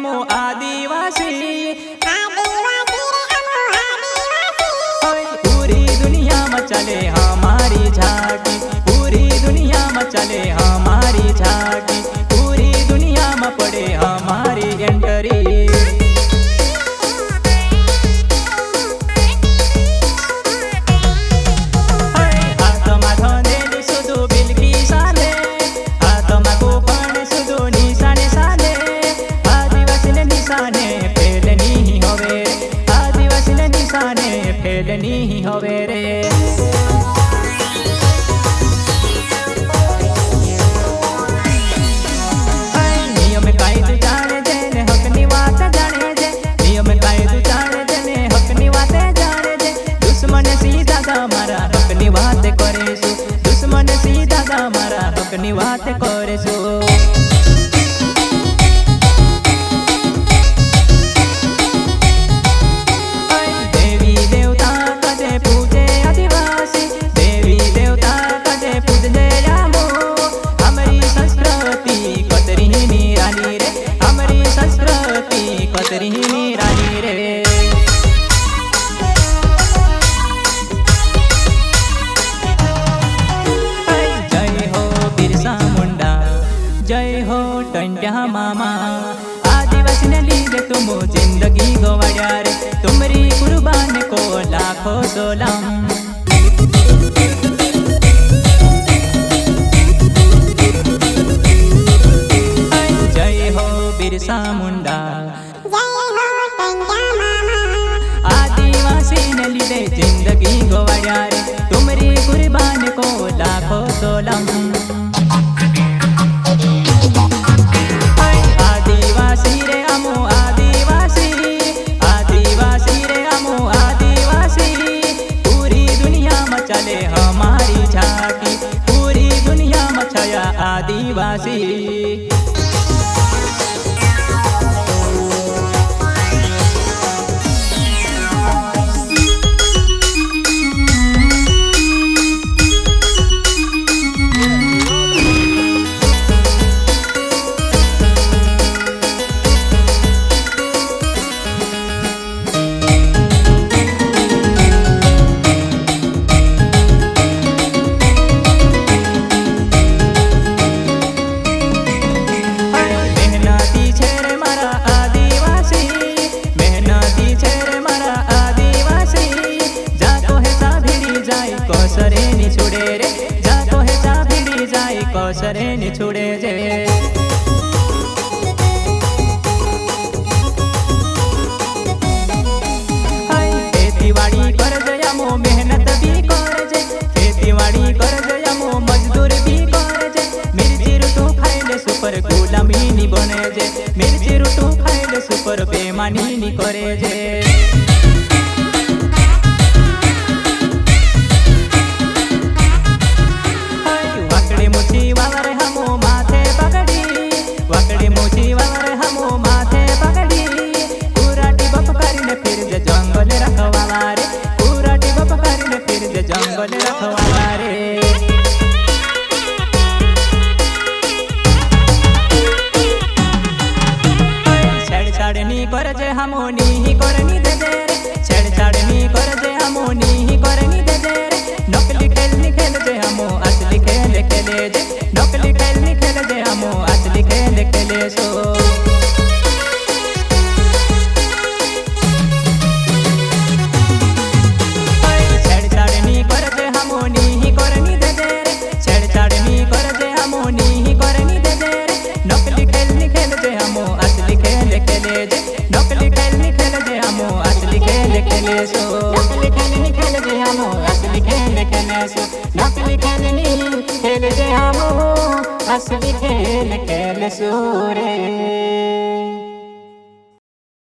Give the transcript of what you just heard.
हमो आदिवासी। पूरी दुनिया में चले हमारी झांकी, पूरी दुनिया में चले हमारी झांकी, पूरी दुनिया में पड़े हमारी एंट्री। फेलनी होवे रे नियम कायदो जाने जे ने हकनी वात जाने जे, नियम कायदो जाने जे ने हकनी वात जाने जे। दुश्मन सीधा गा मारा हकनी वात करे सु, दुश्मन सीधा गा मारा हकनी वात करे सु। जय हो टंट्या मामा, आदिवासी ने लीधे तुम जिंदगी गवाड्या रे, तुमरी कुर्बान को लाखों सलाम। जय हो बिरसा मुंडा, आदिवासी ने लीधे जिंदगी गवाड्या रे, तुमरी कुर्बान को लाखों सलाम। चले हमारी झांकी, पूरी दुनिया में छाया आदिवासी। कौसरे नि छुड़े जे खेतीवाड़ी कर जमो मेहनत भी कर जे, खेतीवाड़ी कर जमो मजदूर भी कर जे। मिर्ची रुटू खाइले सुपर गुलामी नी बने जे, मिर्ची रुटू खाइले सुपर बेमानी नी करे जे। जंगल रखवाला रे छेड़छाड़नी कर जे हमो नी करनी दे दे रे, छेड़छाड़नी कर जे हमो नी करनी दे दे रे। नकली खेल नी खेल जे हमो असली खेल खेले जे, नकली खेल नी खेल जे हमो असली खेल खेले सो। नकली खेल नी खेल जे हमो असली खेल खेले जे, नकली खेल नी खेल जे हमो असली खेल खेले सो। नकली खेल नी खेल जे हमो असली खेल खेले सो, नकली खेल नी खेल जे हमो असली खेल खेले सो रे।